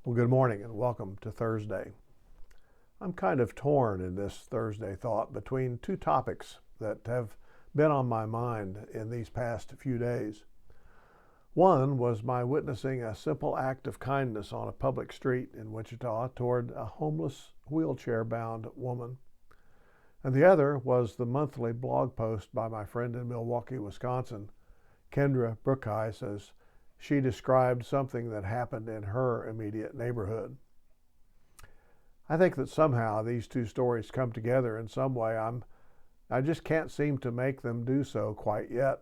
Well, good morning and welcome to Thursday. I'm kind of torn in this Thursday thought between two topics that have been on my mind in these past few days. One was my witnessing a simple act of kindness on a public street in Wichita toward a homeless, wheelchair-bound woman. And the other was the monthly blog post by my friend in Milwaukee, Wisconsin, Kendra Brookheis, as she described something that happened in her immediate neighborhood. I think that somehow these two stories come together in some way. I just can't seem to make them do so quite yet.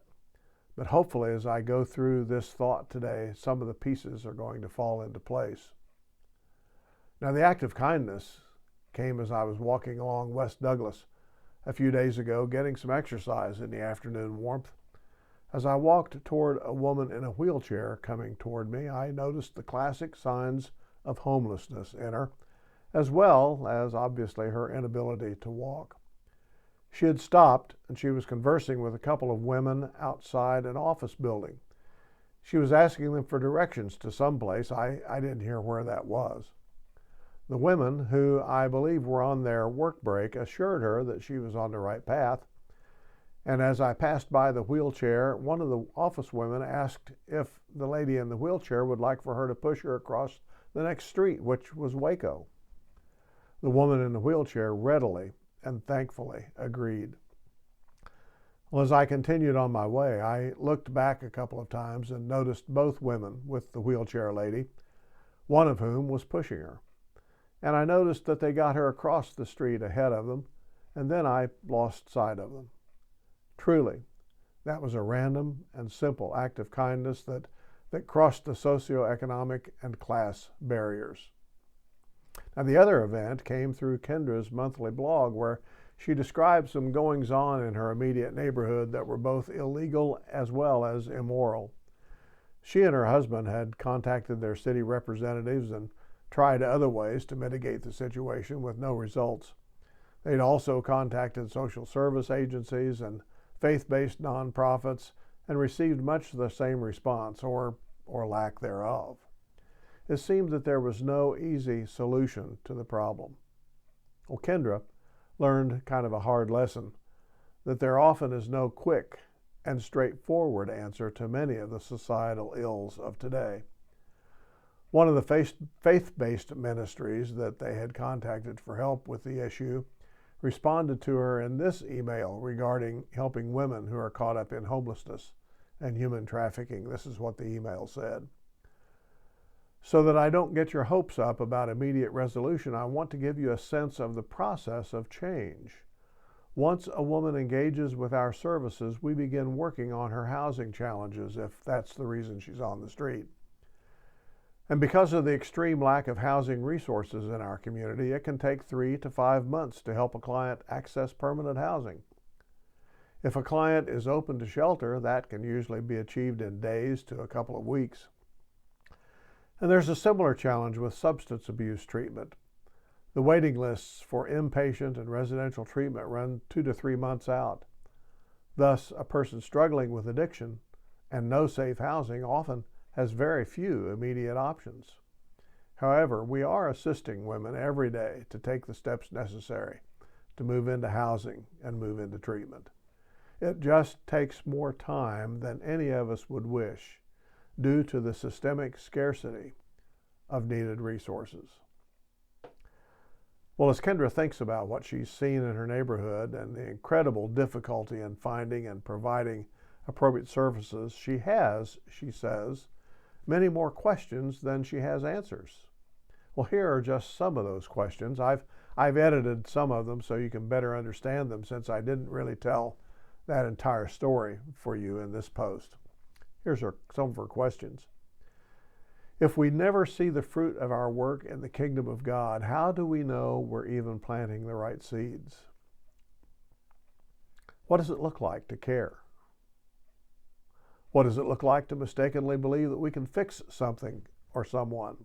But hopefully as I go through this thought today, some of the pieces are going to fall into place. Now, the act of kindness came as I was walking along West Douglas a few days ago, getting some exercise in the afternoon warmth. As I walked toward a woman in a wheelchair coming toward me, I noticed the classic signs of homelessness in her, as well as obviously her inability to walk. She had stopped and she was conversing with a couple of women outside an office building. She was asking them for directions to some place. I didn't hear where that was. The women, who I believe were on their work break, assured her that she was on the right path. And as I passed by the wheelchair, one of the office women asked if the lady in the wheelchair would like for her to push her across the next street, which was Waco. The woman in the wheelchair readily and thankfully agreed. Well, as I continued on my way, I looked back a couple of times and noticed both women with the wheelchair lady, one of whom was pushing her. And I noticed that they got her across the street ahead of them, and then I lost sight of them. Truly, that was a random and simple act of kindness that crossed the socioeconomic and class barriers. Now, the other event came through Kendra's monthly blog, where she described some goings-on in her immediate neighborhood that were both illegal as well as immoral. She and her husband had contacted their city representatives and tried other ways to mitigate the situation with no results. They'd also contacted social service agencies and faith-based nonprofits and received much the same response, or lack thereof. It seemed that there was no easy solution to the problem. Well, Kendra learned kind of a hard lesson, that there often is no quick and straightforward answer to many of the societal ills of today. One of the faith-based ministries that they had contacted for help with the issue responded to her in this email regarding helping women who are caught up in homelessness and human trafficking. This is what the email said. So that I don't get your hopes up about immediate resolution, I want to give you a sense of the process of change. Once a woman engages with our services, we begin working on her housing challenges, if that's the reason she's on the street. And because of the extreme lack of housing resources in our community, it can take 3 to 5 months to help a client access permanent housing. If a client is open to shelter, that can usually be achieved in days to a couple of weeks. And there's a similar challenge with substance abuse treatment. The waiting lists for inpatient and residential treatment run 2 to 3 months out. Thus, a person struggling with addiction and no safe housing often has very few immediate options. However, we are assisting women every day to take the steps necessary to move into housing and move into treatment. It just takes more time than any of us would wish due to the systemic scarcity of needed resources. Well, as Kendra thinks about what she's seen in her neighborhood and the incredible difficulty in finding and providing appropriate services, she has, she says, many more questions than she has answers. Well, here are just some of those questions. I've edited some of them so you can better understand them, since I didn't really tell that entire story for you in this post. Here's some of her questions. If we never see the fruit of our work in the kingdom of God, how do we know we're even planting the right seeds? What does it look like to care? What does it look like to mistakenly believe that we can fix something or someone?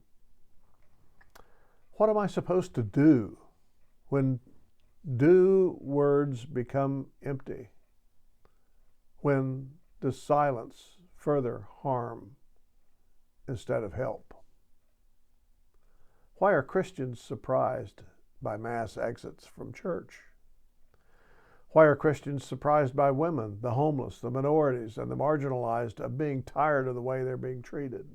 What am I supposed to do when do words become empty? When does silence further harm instead of help? Why are Christians surprised by mass exits from church? Why are Christians surprised by women, the homeless, the minorities, and the marginalized of being tired of the way they're being treated?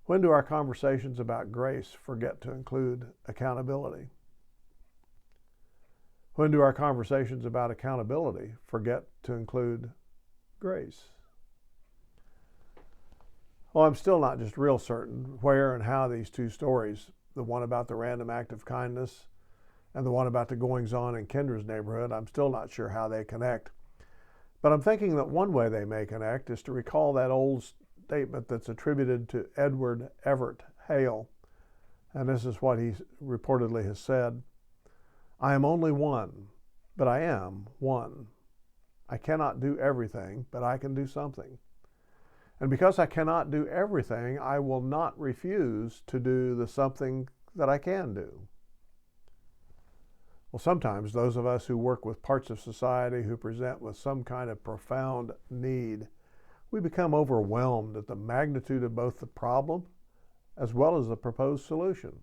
When do our conversations about grace forget to include accountability? When do our conversations about accountability forget to include grace? Well, I'm still not just real certain where and how these two stories, the one about the random act of kindness and the one about the goings-on in Kendra's neighborhood, I'm still not sure how they connect. But I'm thinking that one way they may connect is to recall that old statement that's attributed to Edward Everett Hale. And this is what he reportedly has said: "I am only one, but I am one. I cannot do everything, but I can do something. And because I cannot do everything, I will not refuse to do the something that I can do." Well, sometimes those of us who work with parts of society who present with some kind of profound need, we become overwhelmed at the magnitude of both the problem as well as the proposed solution.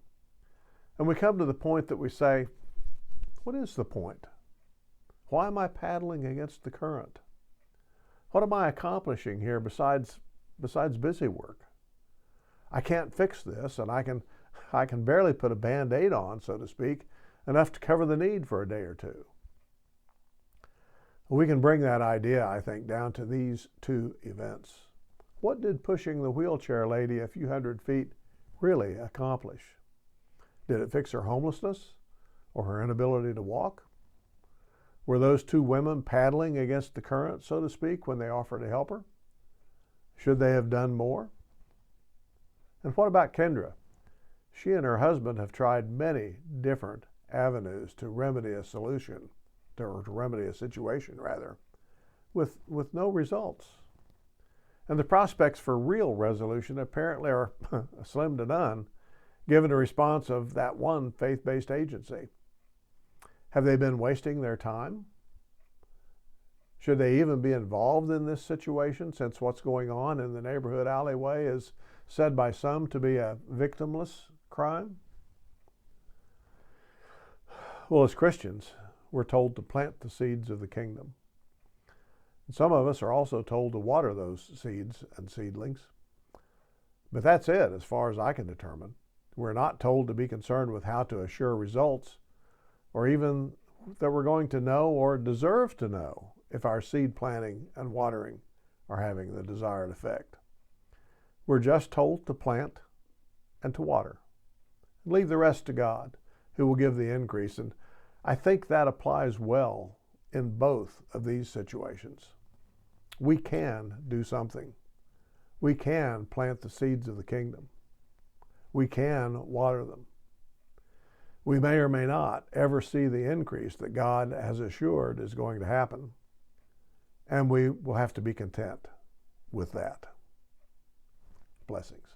And we come to the point that we say, what is the point? Why am I paddling against the current? What am I accomplishing here besides busy work? I can't fix this, and I can barely put a Band-Aid on, so to speak, enough to cover the need for a day or two. We can bring that idea, I think, down to these two events. What did pushing the wheelchair lady a few hundred feet really accomplish? Did it fix her homelessness or her inability to walk? Were those two women paddling against the current, so to speak, when they offered to help her? Should they have done more? And what about Kendra? She and her husband have tried many different avenues to remedy a solution, or to remedy a situation, rather, with no results. And the prospects for real resolution apparently are slim to none, given the response of that one faith-based agency. Have they been wasting their time? Should they even be involved in this situation, since what's going on in the neighborhood alleyway is said by some to be a victimless crime? Well, as Christians, we're told to plant the seeds of the kingdom. And some of us are also told to water those seeds and seedlings. But that's it, as far as I can determine. We're not told to be concerned with how to assure results, or even that we're going to know or deserve to know if our seed planting and watering are having the desired effect. We're just told to plant and to water. Leave the rest to God, who will give the increase. And I think that applies well in both of these situations. We can do something. We can plant the seeds of the kingdom. We can water them. We may or may not ever see the increase that God has assured is going to happen. And we will have to be content with that. Blessings.